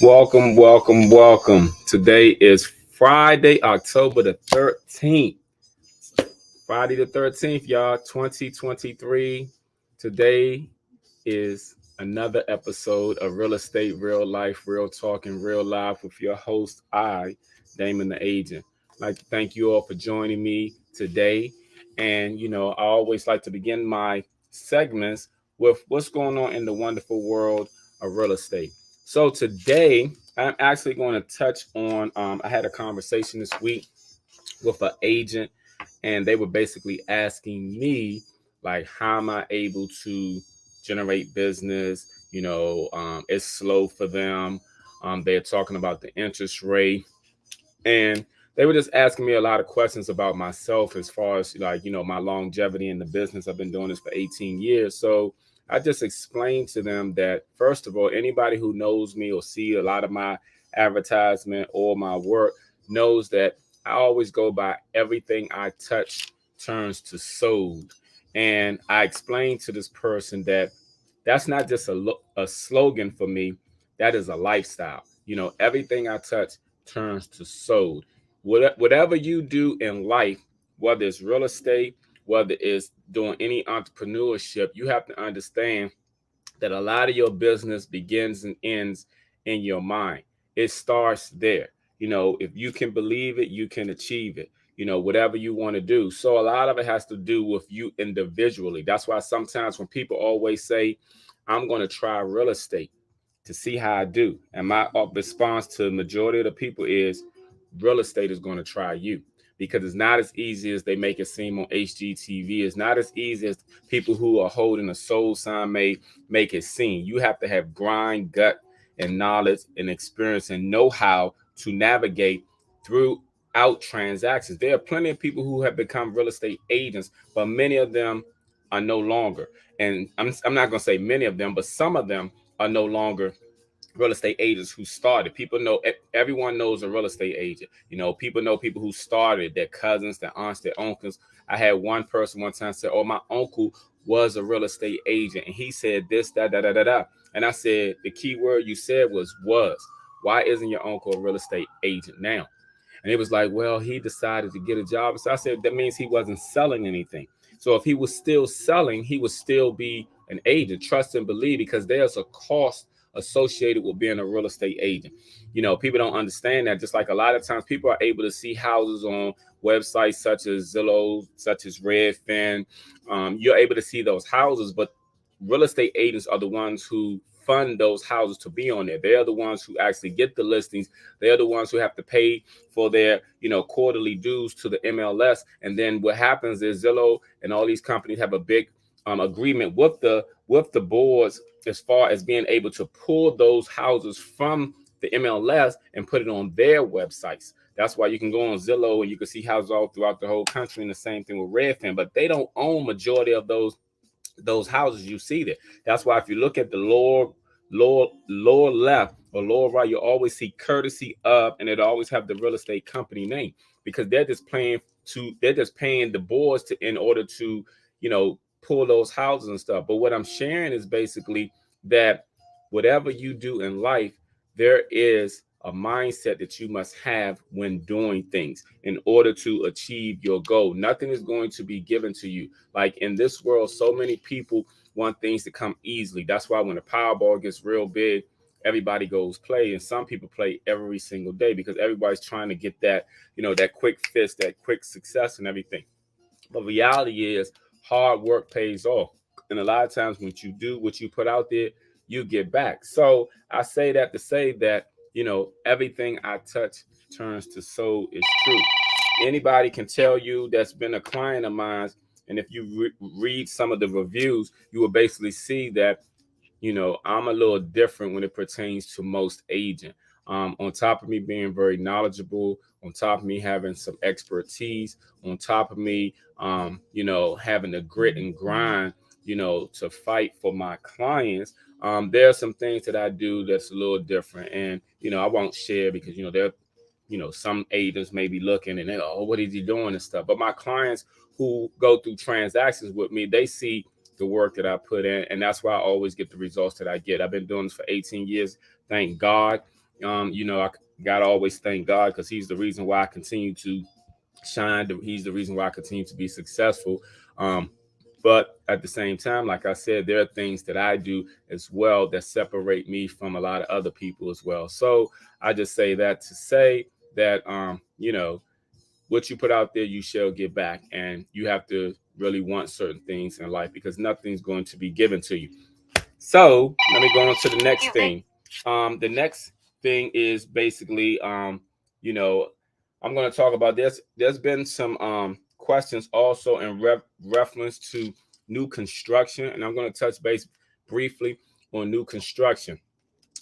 Welcome. Today is Friday, October the 13th. Friday the 13th, y'all, 2023. Today is another episode of Real Estate, Real Life, Real Talk, and Real Life with your host, Damon the Agent. I'd like to thank you all for joining me today. And, I always like to begin my segments with what's going on in the wonderful world of real estate. So today, I'm actually going to touch on, I had a conversation this week with an agent, and they were basically asking me, like, how am I able to generate business? It's slow for them. They're talking about the interest rate, and they were just asking me a lot of questions about myself as far as, like, my longevity in the business. I've been doing this for 18 years. So I just explained to them that, first of all, anybody who knows me or see a lot of my advertisement or my work knows that I always go by everything I touch turns to sold. And I explained to this person that that's not just a slogan for me. That is a lifestyle. Everything I touch turns to sold. Whatever you do in life, whether it's real estate, whether it's doing any entrepreneurship, you have to understand that a lot of your business begins and ends in your mind. It starts there. If you can believe it, you can achieve it. Whatever you want to do. So a lot of it has to do with you individually. That's why sometimes when people always say, I'm going to try real estate to see how I do. And my response to the majority of the people is real estate is going to try you, because it's not as easy as they make it seem on HGTV. It's not as easy as people who are holding a soul sign may make it seem. You have to have grind, gut, and knowledge and experience and know-how to navigate throughout transactions. There are plenty of people who have become real estate agents, but many of them are no longer. And I'm not going to say many of them, but some of them are no longer real estate agents who started. People know, everyone knows a real estate agent. People know people who started, their cousins, their aunts, their uncles. I had one person one time say, oh, my uncle was a real estate agent, and he said this, that, da, da, da, da. And I said, the key word you said was. Why isn't your uncle a real estate agent now? And it was like, well, he decided to get a job. So I said, that means he wasn't selling anything. So if he was still selling, he would still be an agent. Trust and believe, because there's a cost associated with being a real estate agent. People don't understand that. Just like a lot of times people are able to see houses on websites such as Zillow, such as Redfin. You're able to see those houses, but real estate agents are the ones who fund those houses to be on there. They're the ones who actually get the listings. They're the ones who have to pay for their, quarterly dues to the MLS. And then what happens is Zillow and all these companies have a big agreement with the boards as far as being able to pull those houses from the MLS and put it on their websites. That's why you can go on Zillow and you can see houses all throughout the whole country, and the same thing with Redfin. But they don't own majority of those houses you see there. That's why if you look at the lower left or lower right, you always see courtesy of, and it always have the real estate company name, because they're just paying the boards to, in order to, pull those houses and stuff. But what I'm sharing is basically that whatever you do in life, there is a mindset that you must have when doing things in order to achieve your goal. Nothing is going to be given to you. Like in this world, so many people want things to come easily. That's why when the Powerball gets real big, everybody goes play, and some people play every single day because everybody's trying to get that, that quick fix, that quick success and everything. But reality is hard work pays off. And a lot of times when you do what you put out there, you get back. So I say that to say that, everything I touch turns to soul is true. Anybody can tell you that's been a client of mine. And if you read some of the reviews, you will basically see that, I'm a little different when it pertains to most agents. On top of me being very knowledgeable, on top of me having some expertise, on top of me, having the grit and grind, to fight for my clients. There are some things that I do that's a little different, and I won't share because there, some agents may be looking and they, oh, what is he doing and stuff. But my clients who go through transactions with me, they see the work that I put in, and that's why I always get the results that I get. I've been doing this for 18 years, thank God. gotta always thank God because He's the reason why I continue to shine. He's the reason why I continue to be successful. Um, but at the same time, like I said, there are things that I do as well that separate me from a lot of other people as well. So I just say that to say that, what you put out there, you shall get back. And you have to really want certain things in life because nothing's going to be given to you. So let me go on to the next thing. The next thing is basically, you know, I'm going to talk about this. There's been some questions also in reference to new construction, and I'm going to touch base briefly on new construction.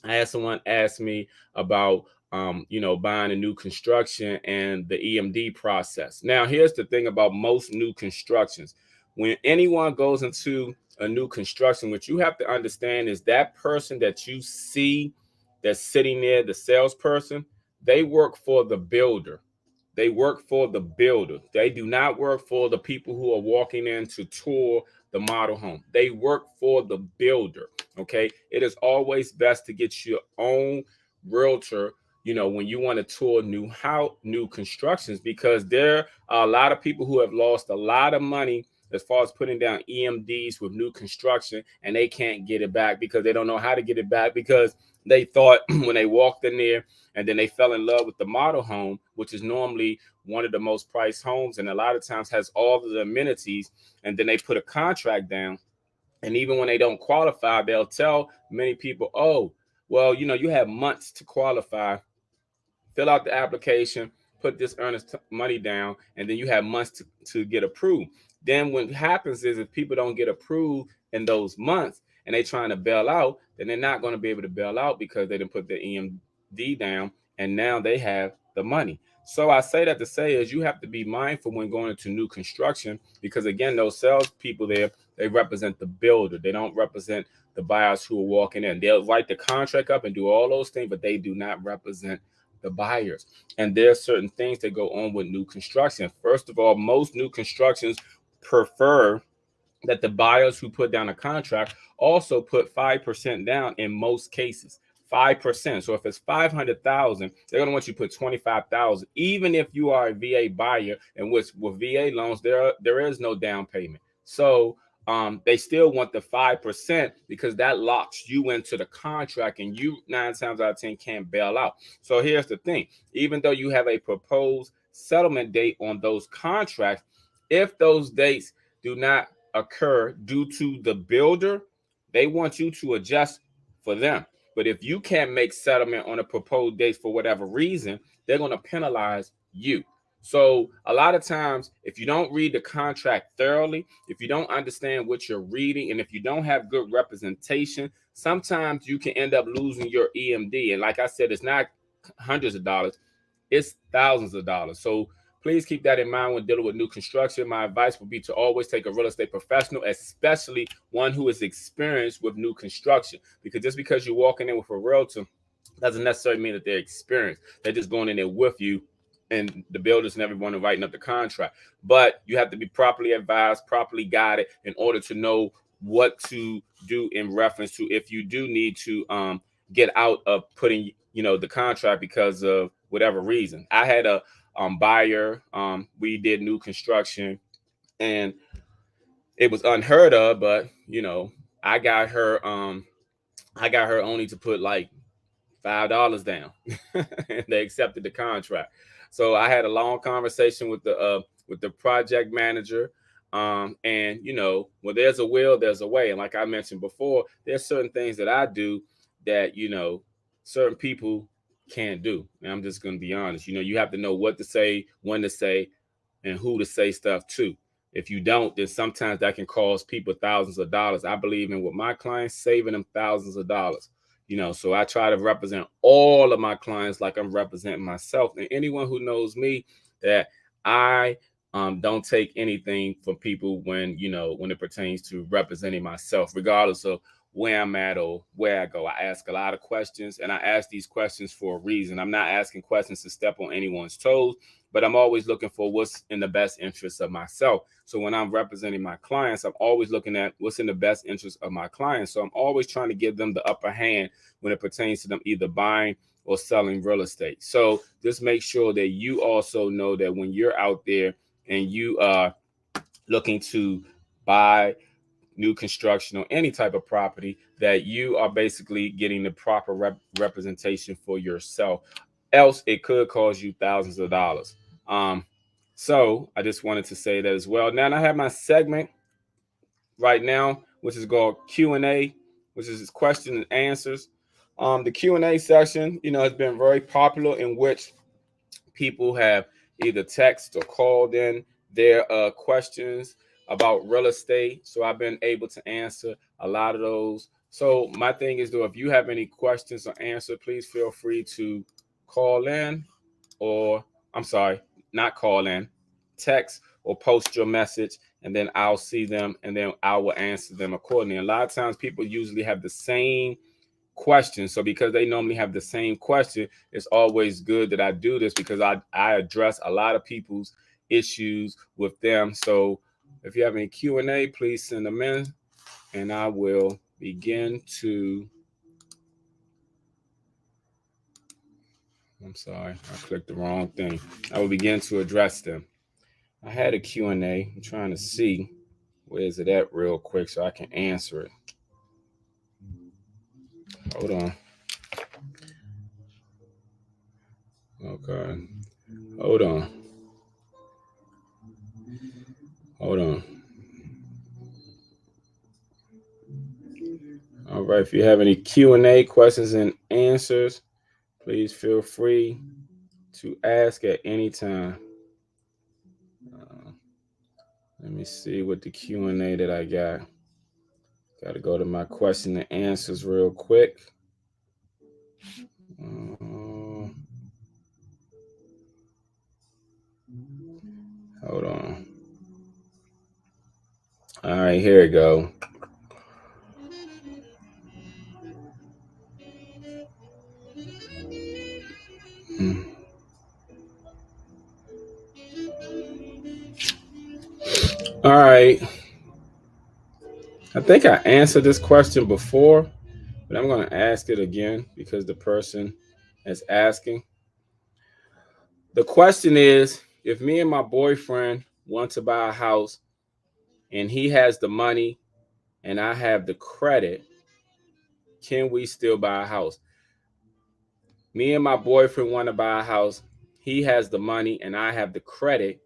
I had someone ask me about, buying a new construction and the EMD process. Now, here's the thing about most new constructions. When anyone goes into a new construction, what you have to understand is that person that you see that's sitting there, the salesperson, they work for the builder. They work for the builder. They do not work for the people who are walking in to tour the model home. They work for the builder. Okay. It is always best to get your own realtor, when you want to tour new constructions, because there are a lot of people who have lost a lot of money as far as putting down EMDs with new construction, and they can't get it back because they don't know how to get it back because they thought when they walked in there and then they fell in love with the model home, which is normally one of the most priced homes and a lot of times has all of the amenities, and then they put a contract down, and even when they don't qualify, they'll tell many people, oh, well, you have months to qualify. Fill out the application, put this earnest money down, and then you have months to get approved. Then what happens is if people don't get approved in those months and they're trying to bail out, then they're not going to be able to bail out because they didn't put the EMD down, and now they have the money. So I say that to say is you have to be mindful when going into new construction, because again, those salespeople there, they represent the builder. They don't represent the buyers who are walking in. They'll write the contract up and do all those things, but they do not represent the buyers. And there are certain things that go on with new construction. First of all, most new constructions prefer that the buyers who put down a contract also put 5% down in most cases. 5%. So if it's 500,000, they're going to want you to put 25,000, even if you are a VA buyer, and with VA loans, there is no down payment. So they still want the 5% because that locks you into the contract, and you 9 times out of 10 can't bail out. So here's the thing: even though you have a proposed settlement date on those contracts, if those dates do not occur due to the builder, they want you to adjust for them. But if you can't make settlement on a proposed date for whatever reason, they're going to penalize you. So a lot of times, if you don't read the contract thoroughly, if you don't understand what you're reading, and if you don't have good representation, sometimes you can end up losing your EMD. And like I said, it's not hundreds of dollars, it's thousands of dollars. So please keep that in mind when dealing with new construction. My advice would be to always take a real estate professional, especially one who is experienced with new construction. Because just because you're walking in with a realtor doesn't necessarily mean that they're experienced. They're just going in there with you, and the builders and everyone are writing up the contract. But you have to be properly advised, properly guided in order to know what to do in reference to if you do need to get out of putting the contract because of whatever reason. I had a buyer. We did new construction, and it was unheard of, but I got her. I got her only to put like $5 down, and they accepted the contract. So I had a long conversation with the project manager. And when there's a will, there's a way. And like I mentioned before, there's certain things that I do that certain people can't do. And I'm just going to be honest. You have to know what to say, when to say, and who to say stuff to. If you don't, then sometimes that can cost people thousands of dollars. I believe in with my clients, saving them thousands of dollars. So I try to represent all of my clients like I'm representing myself. And anyone who knows me, that I don't take anything from people when it pertains to representing myself, regardless of where I'm at or where I go. I ask a lot of questions, and I ask these questions for a reason. I'm not asking questions to step on anyone's toes, but I'm always looking for what's in the best interest of myself. So when I'm representing my clients, I'm always looking at what's in the best interest of my clients. So I'm always trying to give them the upper hand when it pertains to them either buying or selling real estate. So just make sure that you also know that when you're out there and you are looking to buy new construction or any type of property, that you are basically getting the proper representation for yourself. Else, it could cost you thousands of dollars. So I just wanted to say that as well. Now I have my segment right now, which is called Q&A, which is question and answers. The Q&A section, has been very popular, in which people have either text or called in their questions about real estate. So I've been able to answer a lot of those. So my thing is, though, if you have any questions or answer, please feel free to call in, or I'm sorry, not call in, text or post your message, and then I'll see them and then I will answer them accordingly. A lot of times people usually have the same question. So because they normally have the same question, it's always good that I do this, because I address a lot of people's issues with them. So if you have any Q&A, please send them in and I will begin to, I'm sorry, I clicked the wrong thing. I will begin to address them. I had a Q&A. I'm trying to see where is it at real quick so I can answer it. Hold on. Okay. Hold on. All right. If you have any Q&A questions and answers, please feel free to ask at any time. Let me see what the Q&A that I got. Got to go to my question and answers real quick. Hold on. All right, here we go. All right. I think I answered this question before, but I'm going to ask it again because the person is asking. The question is, if me and my boyfriend want to buy a house and he has the money and I have the credit, can we still buy a house? Me and my boyfriend want to buy a house. He has the money and I have the credit.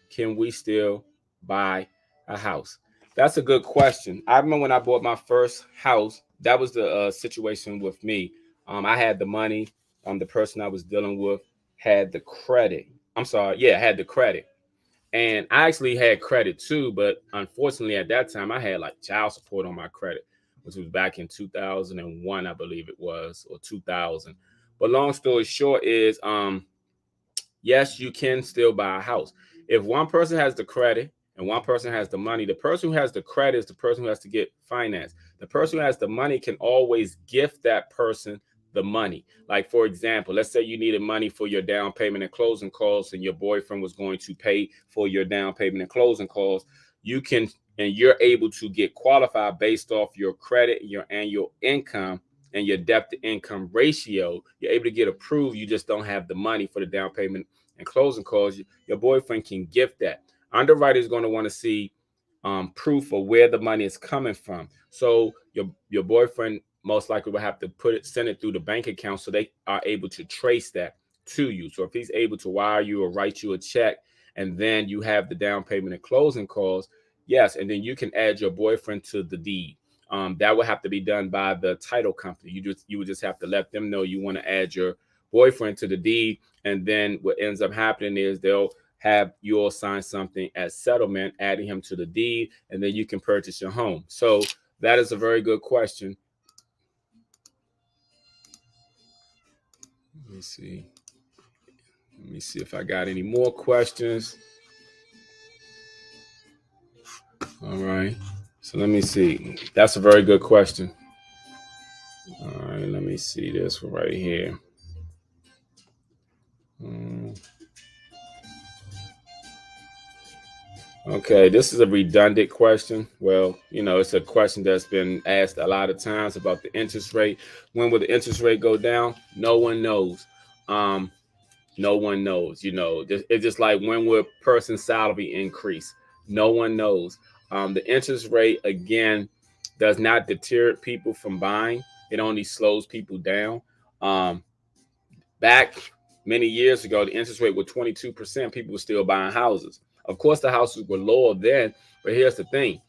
Can we still buy a house? That's a good question. I remember when I bought my first house, that was the situation with me. I had the money. The person I was dealing with had the credit. I'm sorry. Yeah, had the credit. And I actually had credit too, but unfortunately at that time I had like child support on my credit, which was back in 2001, I believe it was, or 2000. But long story short is, yes, you can still buy a house. If one person has the credit and one person has the money, the person who has the credit is the person who has to get financed. The person who has the money can always gift that person the money. Like, for example, let's say you needed money for your down payment and closing costs, and your boyfriend was going to pay for your down payment and closing costs. You can, and you're able to get qualified based off your credit, your annual income, and your debt to income ratio. You're able to get approved. You just don't have the money for the down payment and closing costs. Your boyfriend can gift that. Underwriter is going to want to see proof of where the money is coming from. So your boyfriend most likely will have to send it through the bank account so they are able to trace that to you. So if he's able to wire you or write you a check, and then you have the down payment and closing costs, yes, and then you can add your boyfriend to the deed. That would have to be done by the title company. You would just have to let them know you want to add your boyfriend to the deed, and then what ends up happening is they'll have you all sign something as settlement, adding him to the deed, and then you can purchase your home. So that is a very good question. Let me see. Let me see if I got any more questions. All right. So let me see. That's a very good question. All right. Let me see this one right here. Okay, this is a redundant question. Well, it's a question that's been asked a lot of times about the interest rate. When will the interest rate go down? No one knows. Um, no one knows. It's just like when will person's salary increase? No one knows. The interest rate again does not deter people from buying. It only slows people down. Um, Back many years ago, the interest rate was 22%. People were still buying houses. Of course, the houses were lower then, but here's the thing.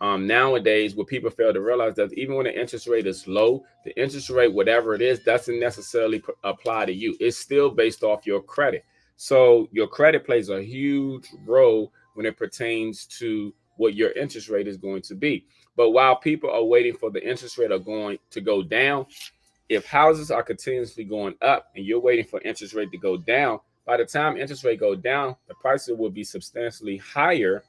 Nowadays, what people fail to realize that even when the interest rate is low, the interest rate, whatever it is, doesn't necessarily apply to you. It's still based off your credit. So your credit plays a huge role when it pertains to what your interest rate is going to be. But while people are waiting for the interest rate are going to go down, if houses are continuously going up and you're waiting for interest rate to go down, by the time interest rate go down, the prices will be substantially higher.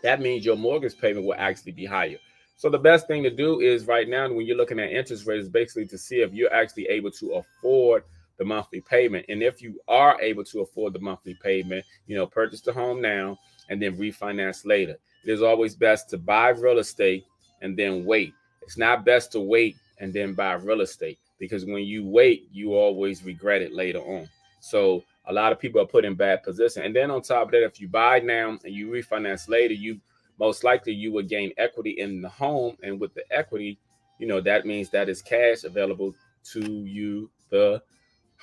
That means your mortgage payment will actually be higher. So the best thing to do is right now when you're looking at interest rates is basically to see if you're actually able to afford the monthly payment. And if you are able to afford the monthly payment, purchase the home now and then refinance later. It is always best to buy real estate and then wait. It's not best to wait and then buy real estate because when you wait, you always regret it later on. So a lot of people are put in bad position. And then on top of that, if you buy now and you refinance later, you most likely you will gain equity in the home. And with the equity, that means that is cash available to you, the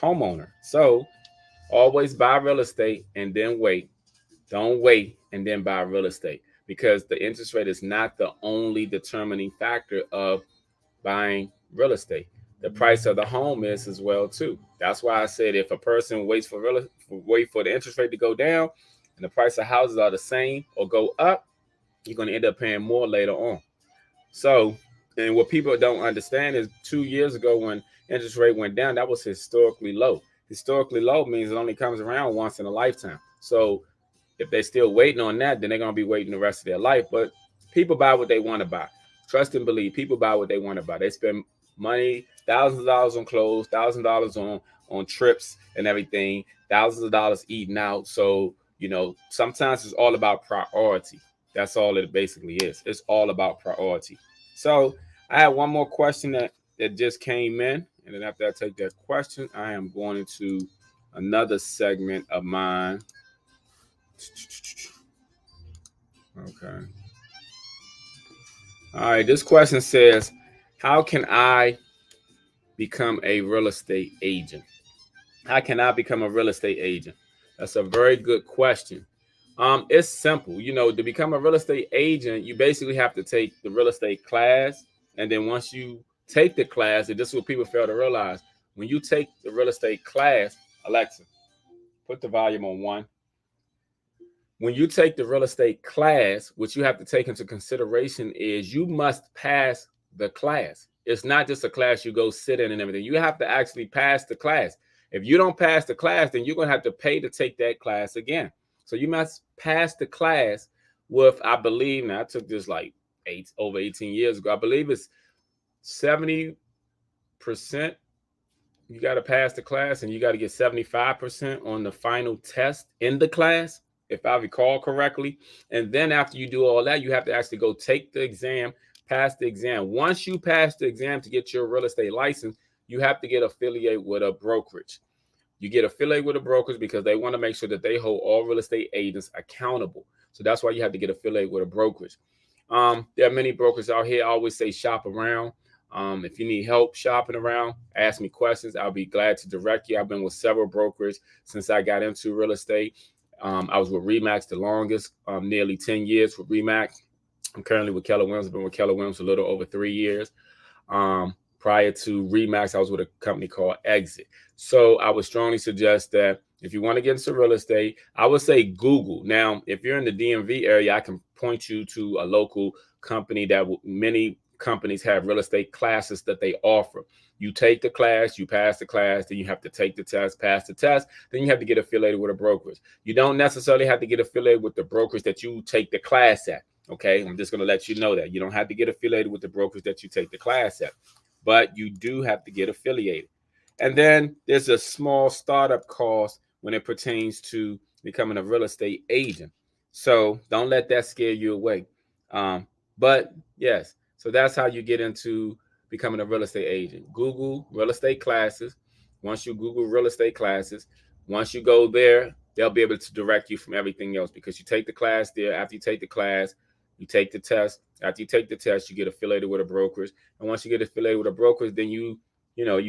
homeowner. So always buy real estate and then wait. Don't wait and then buy real estate because the interest rate is not the only determining factor of buying real estate. The price of the home is as well too. That's why I said if a person wait for the interest rate to go down and the price of houses are the same or go up, you're going to end up paying more later on. So, and what people don't understand is 2 years ago when interest rate went down, that was historically low. Historically low means it only comes around once in a lifetime. So if they're still waiting on that, then they're going to be waiting the rest of their life. But people buy what they want to buy. Trust and believe. People buy what they want to buy. They spend money, thousands of dollars on clothes, $1,000 on trips and everything, thousands of dollars eating out. So, sometimes it's all about priority. That's all it basically is. It's all about priority. So I have one more question that just came in. And then after I take that question, I am going into another segment of mine. Okay. All right. This question says, how can I become a real estate agent? How can I become a real estate agent? That's a very good question. It's simple. To become a real estate agent, you basically have to take the real estate class. And then once you take the class, and this is what people fail to realize, when you take the real estate class, Alexa, put the volume on 1. When you take the real estate class, what you have to take into consideration is you must pass the class. It's not just a class you go sit in and everything. You have to actually pass the class. If you don't pass the class, then you're going to have to pay to take that class again. So you must pass the class with, I believe, now I took this like over 18 years ago. I believe it's 70%. You got to pass the class and you got to get 75% on the final test in the class, if I recall correctly. And then after you do all that, you have to actually go take the exam, pass the exam. Once you pass the exam to get your real estate license, you have to get affiliated with a brokerage. You get affiliated with a brokerage because they want to make sure that they hold all real estate agents accountable. So that's why you have to get affiliated with a brokerage. There are many brokers out here. I always say shop around. If you need help shopping around, ask me questions. I'll be glad to direct you. I've been with several brokers since I got into real estate. I was with Remax the longest, nearly 10 years with Remax. I'm currently with Keller Williams. I've been with Keller Williams a little over 3 years. Prior to Remax, I was with a company called Exit. So I would strongly suggest that if you want to get into real estate, I would say Google. Now, if you're in the DMV area, I can point you to a local company that many companies have real estate classes that they offer. You take the class, you pass the class, then you have to take the test, pass the test, then you have to get affiliated with a brokerage. You don't necessarily have to get affiliated with the brokers that you take the class at. Okay, I'm just going to let you know that you don't have to get affiliated with the brokers that you take the class at, but you do have to get affiliated. And then there's a small startup cost when it pertains to becoming a real estate agent. So don't let that scare you away. But yes, so that's how you get into becoming a real estate agent. Google real estate classes. Once you Google real estate classes, once you go there, they'll be able to direct you from everything else because you take the class there. After you take the class, you take the test. After you take the test, you get affiliated with a brokerage. And once you get affiliated with a brokerage, then you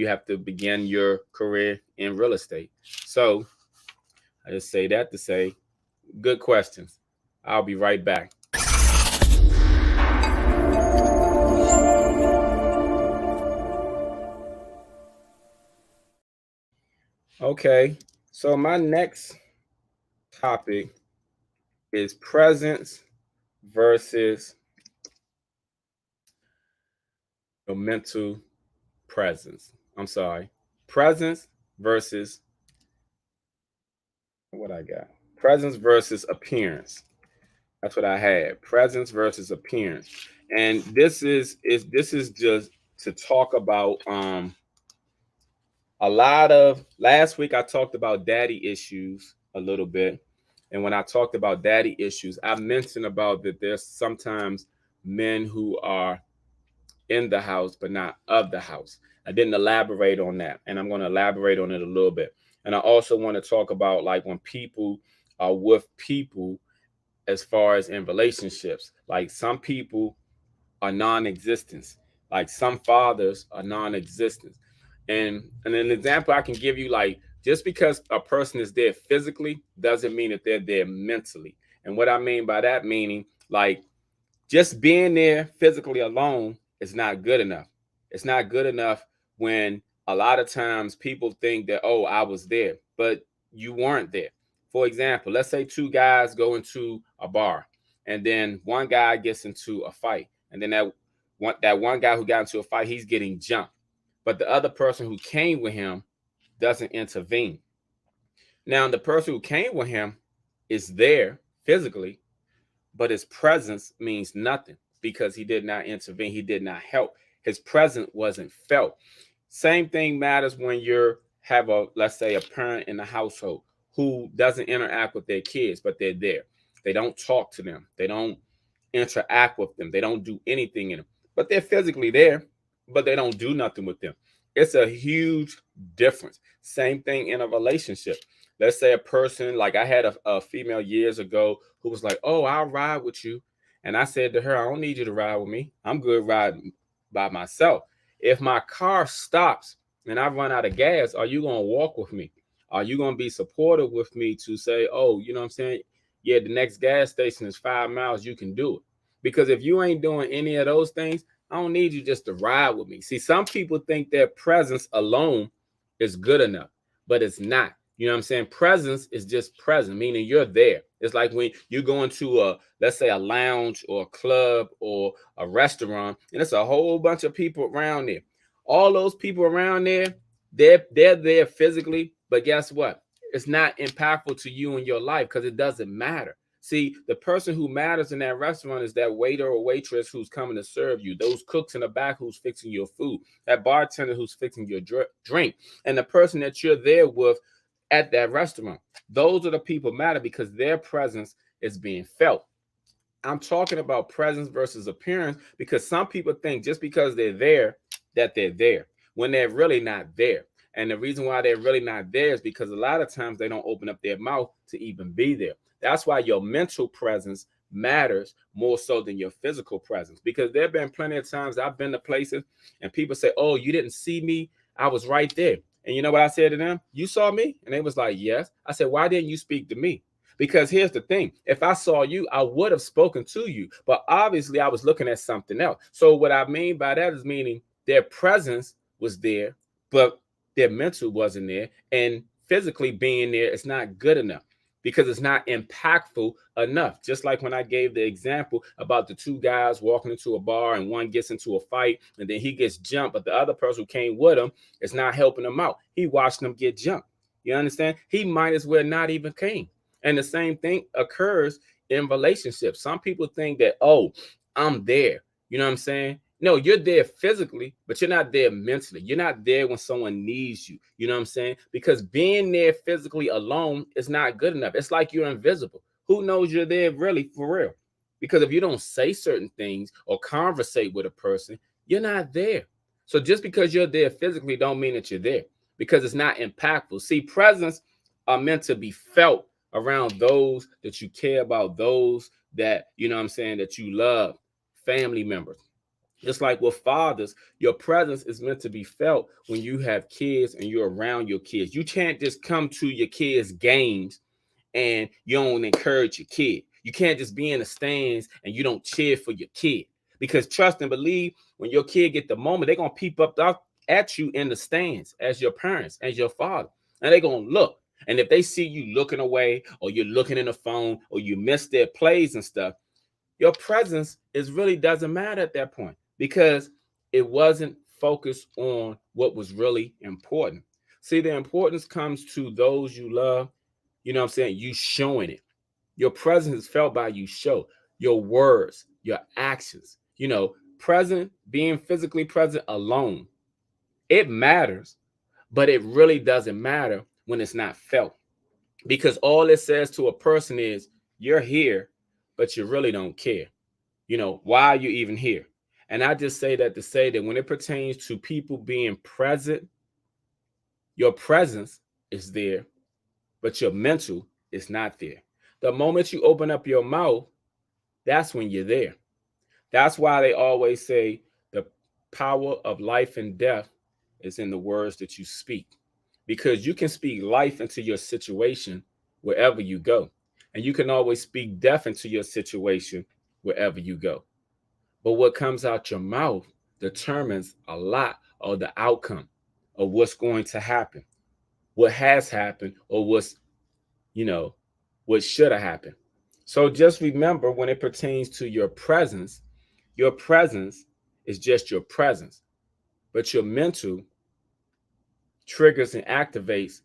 have to begin your career in real estate. So I just say that to say, good questions. I'll be right back. Okay, so my next topic is presence versus your mental presence. I'm sorry, presence versus what I got. Presence versus appearance. That's what I had. Presence versus appearance. And this is just to talk about a lot of last week I talked about daddy issues a little bit. And when I talked about daddy issues, I mentioned about that there's sometimes men who are in the house but not of the house. I didn't elaborate on that, and I'm going to elaborate on it a little bit. And I also want to talk about like when people are with people as far as in relationships. Like some people are non-existent. Like some fathers are non-existent. And an example I can give you, like just because a person is there physically doesn't mean that they're there mentally. And what I mean by that meaning, like just being there physically alone is not good enough. It's not good enough when a lot of times people think that, oh, I was there, but you weren't there. For example, let's say two guys go into a bar and then one guy gets into a fight. And then that one guy who got into a fight, he's getting jumped. But the other person who came with him doesn't intervene. Now, the person who came with him is there physically, but his presence means nothing because he did not intervene. He did not help. His presence wasn't felt. Same thing matters when you have let's say, a parent in the household who doesn't interact with their kids, but they're there. They don't talk to them. They don't interact with them. They don't do anything in them, but they're physically there, but they don't do nothing with them. It's a huge difference. Same thing in a relationship. Let's say a person, like I had a female years ago who was like, oh, I'll ride with you. And I said to her, I don't need you to ride with me. I'm good riding by myself. If my car stops and I run out of gas, are you going to walk with me? Are you going to be supportive with me to say, oh, you know what I'm saying? Yeah, the next gas station is 5 miles. You can do it. Because if you ain't doing any of those things, I don't need you just to ride with me. See, some people think their presence alone is good enough, but it's not. You know what I'm saying? Presence is just present, meaning you're there. It's like when you go into let's say a lounge or a club or a restaurant, and it's a whole bunch of people around there. All those people around there, they're there physically, but guess what? It's not impactful to you in your life because it doesn't matter. See, the person who matters in that restaurant is that waiter or waitress who's coming to serve you, those cooks in the back who's fixing your food, that bartender who's fixing your drink, and the person that you're there with at that restaurant. Those are the people matter because their presence is being felt. I'm talking about presence versus appearance because some people think just because they're there that they're there when they're really not there. And the reason why they're really not there is because a lot of times they don't open up their mouth to even be there. That's why your mental presence matters more so than your physical presence. Because there have been plenty of times I've been to places and people say, oh, you didn't see me. I was right there. And you know what I said to them? You saw me? And they was like, yes. I said, why didn't you speak to me? Because here's the thing. If I saw you, I would have spoken to you. But obviously I was looking at something else. So what I mean by that is meaning their presence was there, but their mental wasn't there. And physically being there is not good enough because it's not impactful enough. Just like when I gave the example about the two guys walking into a bar and one gets into a fight and then he gets jumped, but the other person who came with him is not helping him out. He watched them get jumped. You understand? He might as well not even came. And the same thing occurs in relationships. Some people think that, oh, I'm there. You know what I'm saying? No, you're there physically, but you're not there mentally. You're not there when someone needs you. You know what I'm saying? Because being there physically alone is not good enough. It's like you're invisible. who knows you're there really for real? Because if you don't say certain things or conversate with a person, you're not there. So just because you're there physically don't mean that you're there, because it's not impactful. See, presence are meant to be felt around those that you care about, those that, you know what I'm saying, that you love, family members. Just like with fathers, your presence is meant to be felt when you have kids and you're around your kids. You can't just come to your kids' games and you don't encourage your kid. You can't just be in the stands and you don't cheer for your kid. Because trust and believe, when your kid get the moment, they're gonna peep up at you in the stands as your parents, as your father. And they're gonna look. And if they see you looking away, or you're looking in the phone, or you miss their plays and stuff, your presence is really doesn't matter at that point, because it wasn't focused on what was really important. See, the importance comes to those you love. You know what I'm saying? You showing it. Your presence is felt by you show your words, your actions. Present, being physically present alone, it matters, but it really doesn't matter when it's not felt, because all it says to a person is you're here, but you really don't care. Why are you even here? And I just say that to say that when it pertains to people being present, your presence is there, but your mental is not there. The moment you open up your mouth, that's when you're there. That's why they always say the power of life and death is in the words that you speak, because you can speak life into your situation wherever you go, and you can always speak death into your situation wherever you go. But what comes out your mouth determines a lot of the outcome of what's going to happen, what has happened, or you know, what should have happened. So just remember, when it pertains to your presence is just your presence, but your mental triggers and activates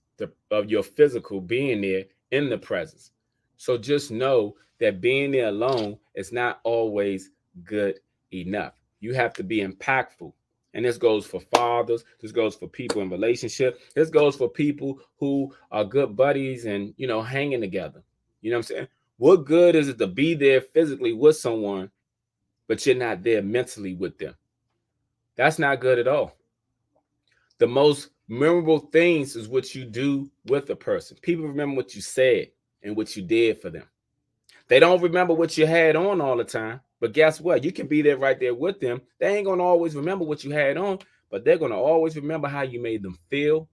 of your physical being there in the presence. So just know that being there alone is not always good enough. You have to be impactful. And this goes for fathers, this goes for people in relationship, this goes for people who are good buddies and, hanging together. You know what I'm saying? What good is it to be there physically with someone, but you're not there mentally with them? That's not good at all. The most memorable things is what you do with a person. People remember what you said and what you did for them. They don't remember what you had on all the time, but guess what? You can be there right there with them. They ain't going to always remember what you had on, but they're going to always remember how you made them feel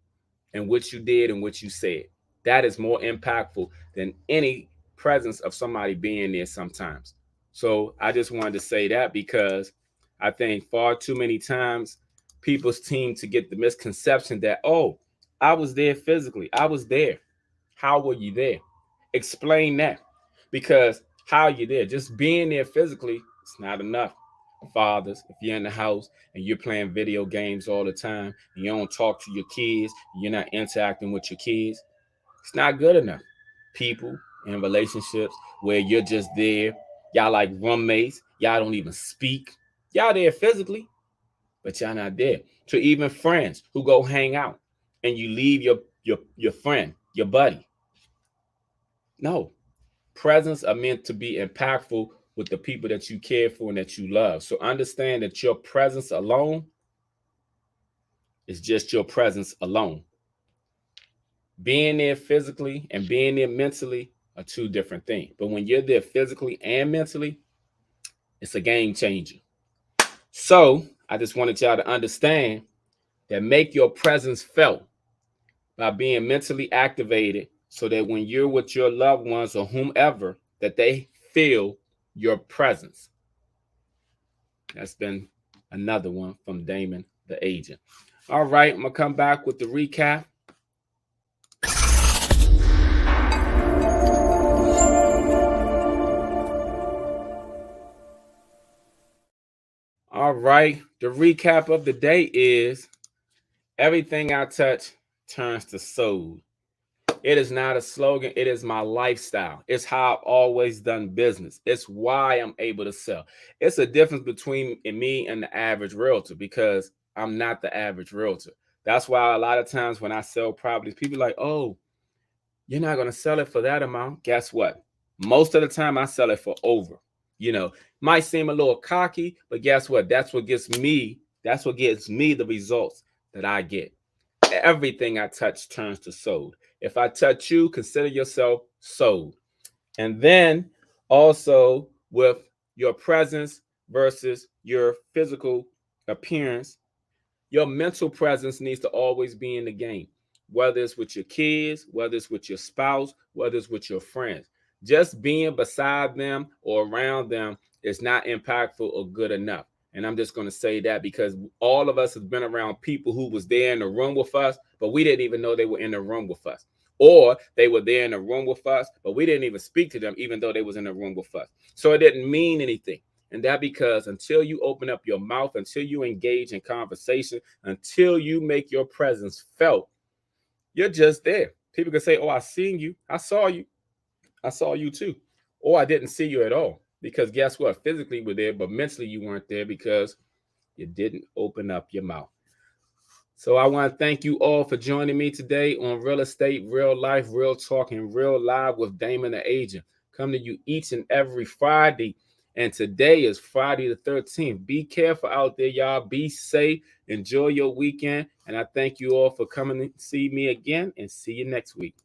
and what you did and what you said. That is more impactful than any presence of somebody being there sometimes. So I just wanted to say that, because I think far too many times people seem to get the misconception that, oh, I was there physically. I was there. How were you there? Explain that. Because how are you there? Just being there physically, it's not enough. Fathers, if you're in the house and you're playing video games all the time and you don't talk to your kids, you're not interacting with your kids, it's not good enough. People in relationships where you're just there, y'all like roommates, y'all don't even speak. Y'all there physically, but y'all not there. To even friends who go hang out and you leave your friend, your buddy. No, presence are meant to be impactful with the people that you care for and that you love. So understand that your presence alone is just your presence alone. Being there physically and being there mentally are two different things. But when you're there physically and mentally, it's a game changer. So I just wanted y'all to understand that make your presence felt by being mentally activated, so that when you're with your loved ones or whomever, that they feel your presence. That's been another one from Damon the Agent. All right, I'm going to come back with the recap. All right, the recap of the day is everything I touch turns to soul. It is not a slogan. It is my lifestyle. It's how I've always done business. It's why I'm able to sell. It's a difference between me and the average realtor, because I'm not the average realtor. That's why a lot of times when I sell properties, people are like, oh, you're not going to sell it for that amount. Guess what? Most of the time, I sell it for over. You know, might seem a little cocky, but guess what? That's what gets me. That's what gives me the results that I get. Everything I touch turns to sold. If I touch you, consider yourself sold. And then also with your presence versus your physical appearance, your mental presence needs to always be in the game, whether it's with your kids, whether it's with your spouse, whether it's with your friends. Just being beside them or around them is not impactful or good enough. And I'm just going to say that because all of us have been around people who was there in the room with us, but we didn't even know they were in the room with us. Or they were there in the room with us, but we didn't even speak to them, even though they was in the room with us. So it didn't mean anything. And that because until you open up your mouth, until you engage in conversation, until you make your presence felt, you're just there. People can say, "Oh, I seen you. I saw you. I saw you too." Or I didn't see you at all. Because guess what? Physically you were there, but mentally you weren't there because you didn't open up your mouth. So I want to thank you all for joining me today on Real Estate, Real Life, Real Talk, and Real Live with Damon the Agent. Come to you each and every Friday. And today is Friday the 13th. Be careful out there, y'all. Be safe. Enjoy your weekend. And I thank you all for coming to see me again and see you next week.